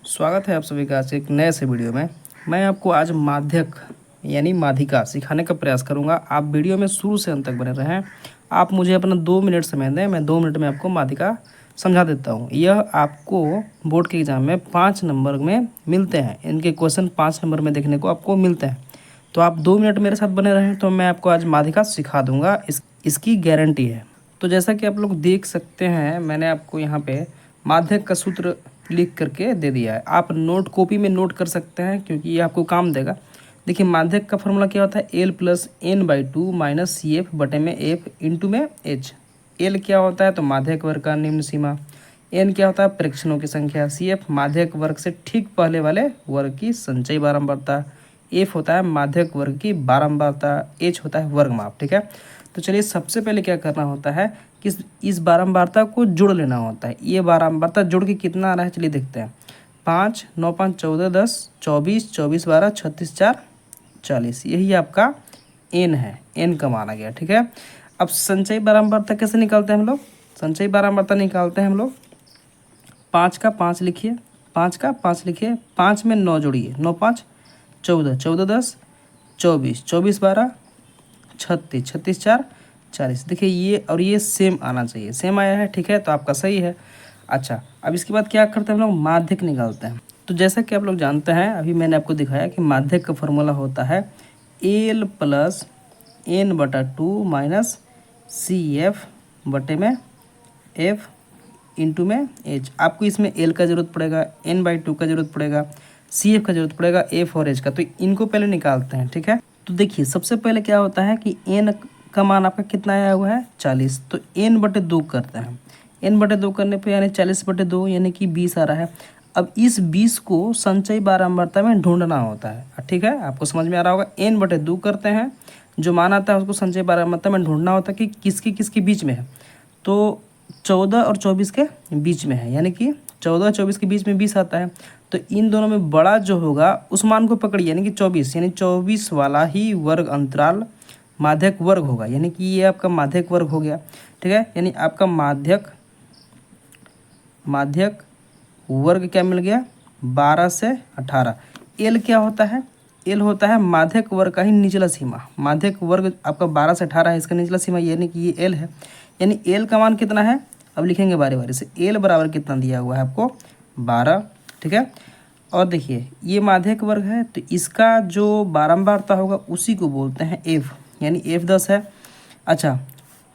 स्वागत है आप सभी का आज एक नए से वीडियो में। मैं आपको आज माध्यक यानी माध्यिका सिखाने का प्रयास करूंगा। आप वीडियो में शुरू से अंत तक बने रहें। आप मुझे अपना 2 मिनट समय दें, मैं 2 मिनट में आपको माध्यिका समझा देता हूं। यह आपको बोर्ड के एग्ज़ाम में 5 नंबर में मिलते हैं। इनके क्वेश्चन 5 नंबर में देखने को आपको मिलते हैं। तो आप 2 मिनट मेरे साथ बने रहें तो मैं आपको आज माध्यिका सिखा दूँगा, इसकी गारंटी है। तो जैसा कि आप लोग देख सकते हैं, मैंने आपको यहाँ पे माध्यक का सूत्र लिख करके दे दिया है। आप नोट कॉपी में नोट कर सकते हैं क्योंकि ये आपको काम देगा। देखिए माध्यक का फॉर्मूला क्या होता है, L plus N by two minus C F बटे में एफ इंटू में एच। एल क्या होता है तो माध्यक वर्ग का निम्न सीमा, एन क्या होता है प्रेक्षणों की संख्या, सी एफ माध्यक वर्ग से ठीक पहले वाले वर्ग की संचयी बारंबारता, एफ होता है माध्यक वर्ग की बारंबारता, एच होता है वर्ग माप। ठीक है, तो चलिए सबसे पहले क्या करना होता है कि इस बारंबारता को जोड़ लेना होता है। ये बारंबारता जोड़ के कितना आ रहा है चलिए देखते हैं। 5 9 5 14 10 24 24 12 36 4 40, यही आपका एन है। एन का माना गया। ठीक है, अब संचयी बारंबारता कैसे निकालते हैं हम लोग? संचयी बारंबारता निकालते हैं हम लोग 5 का 5 लिखिए, 5 का 5 लिखिए, 5 में 9 जोड़िए, 9 5 14, 14 10 24, 24 12 36, 36 4 40। देखिए ये और ये सेम आना चाहिए, सेम आया है। ठीक है, तो आपका सही है। अच्छा, अब इसके बाद क्या करते हैं हम लोग? माध्यक निकालते हैं। तो जैसा कि आप लोग जानते हैं, अभी मैंने आपको दिखाया कि माध्यक का फॉर्मूला होता है एल प्लस एन बटा टू माइनस सी एफ बटे में एफ इंटू में एच। आपको इसमें एल का जरूरत पड़ेगा, एन बाई टू का जरूरत पड़ेगा, सी एफ का जरूरत पड़ेगा, एफ और एच का। तो इनको पहले निकालते हैं। ठीक है, तो देखिए सबसे पहले क्या होता है कि एन का मान आपका कितना आया हुआ है 40, तो एन बटे 2 करते हैं। एन बटे 2 करने पे यानी 40 बटे 2 यानी कि 20 आ रहा है। अब इस 20 को संचयी बारंबारता में ढूंढना होता है। ठीक है, आपको समझ में आ रहा होगा। एन बटे 2 करते हैं, जो मान आता है उसको संचयी बारंबारता में ढूंढना होता है कि किसकी किसके बीच में है। तो 14 और 24 के बीच में है, यानी कि 14 और 24 के बीच में 20 आता है। तो इन दोनों में बड़ा जो होगा उस मान को पकड़िए, यानी कि 24, यानी 24 वाला ही वर्ग अंतराल माध्यक वर्ग होगा, यानी कि ये आपका माध्यक वर्ग हो गया। ठीक है, यानी आपका माध्यक वर्ग क्या मिल गया 12 से 18। एल क्या होता है? एल होता है माध्यक वर्ग का ही निचला सीमा। माध्यक वर्ग आपका 12 से 18 है, इसका निचला सीमा यानी कि ये एल है। यानी एल का मान कितना है, अब लिखेंगे बारी बारी से। एल बराबर कितना दिया हुआ है आपको 12। ठीक है, और देखिए ये माध्यक वर्ग है तो इसका जो बारंबारता होगा उसी को बोलते हैं एफ, यानी एफ 10 है। अच्छा,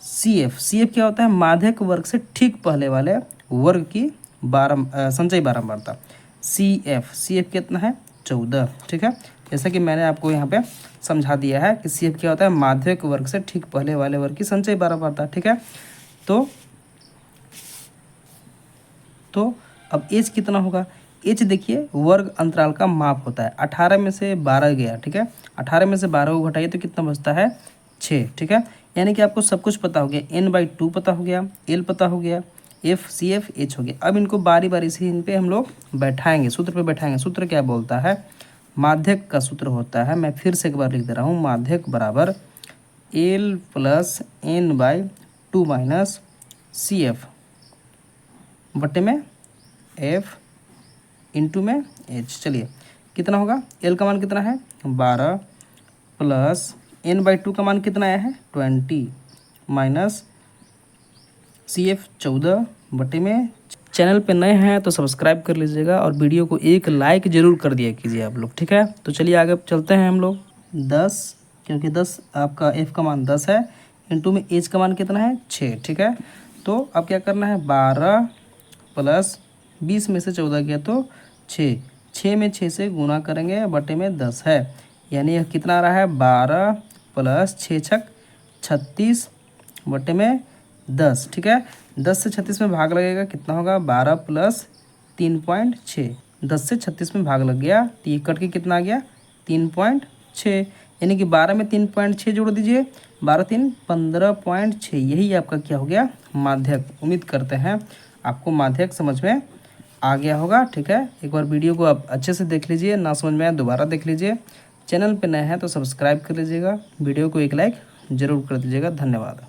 सी एफ क्या होता है? माध्यक वर्ग से ठीक पहले वाले वर्ग की संचयी बारंबारता। सी एफ कितना है 14। ठीक है, जैसा कि मैंने आपको यहाँ पे समझा दिया है कि सी एफ क्या होता है? माध्यक वर्ग से ठीक पहले वाले वर्ग की संचयी बारंबारता। ठीक है, तो अब एच कितना होगा? एच देखिए वर्ग अंतराल का माप होता है। 18 में से 12 गया। ठीक है, 18 में से 12 को घटाइए तो कितना बचता है 6। ठीक है, यानी कि आपको सब कुछ पता हो गया। एन बाई टू पता हो गया, एल पता हो गया, एफ सी एफ एच हो गया। अब इनको बारी बारी से इन पे हम लोग बैठाएंगे, सूत्र पे बैठाएंगे। सूत्र क्या बोलता है? माध्यक का सूत्र होता है, मैं फिर से एक बार लिख दे रहा हूँ, माध्यक बराबर L plus N by two minus C F बटे में एफ इंटू में एच। चलिए कितना होगा? एल का मान कितना है 12 प्लस एन बाई टू का मान कितना आया है 20 माइनस सी एफ 14 बटे में। चैनल पे नए हैं तो सब्सक्राइब कर लीजिएगा और वीडियो को एक लाइक ज़रूर कर दिया कीजिए आप लोग। ठीक है, तो चलिए आगे चलते हैं हम लोग। 10, क्योंकि 10 आपका एफ का मान 10 है, इंटू में एच का मान कितना है 6। ठीक है, तो अब क्या करना है 12 प्लस 20 में से 14 गया तो 6 में 6 से गुना करेंगे, बटे में 10 है, यानी यह कितना आ रहा है 12 प्लस 6 छक 36 बटे में 10। ठीक है, 10 से 36 में भाग लगेगा, कितना होगा 12 प्लस 3.6। 10 से 36 में भाग लग गया तो ये कट के कितना आ गया 3.6, यानी कि 12 में 3.6 जोड़ दीजिए, 12 3 15.6। यही आपका क्या हो गया माध्यक। उम्मीद करते हैं आपको माध्यक समझ में आ गया होगा। ठीक है, एक बार वीडियो को आप अच्छे से देख लीजिए, ना समझ में आए दोबारा देख लीजिए। चैनल पे नए हैं तो सब्सक्राइब कर लीजिएगा, वीडियो को एक लाइक ज़रूर कर दीजिएगा। धन्यवाद।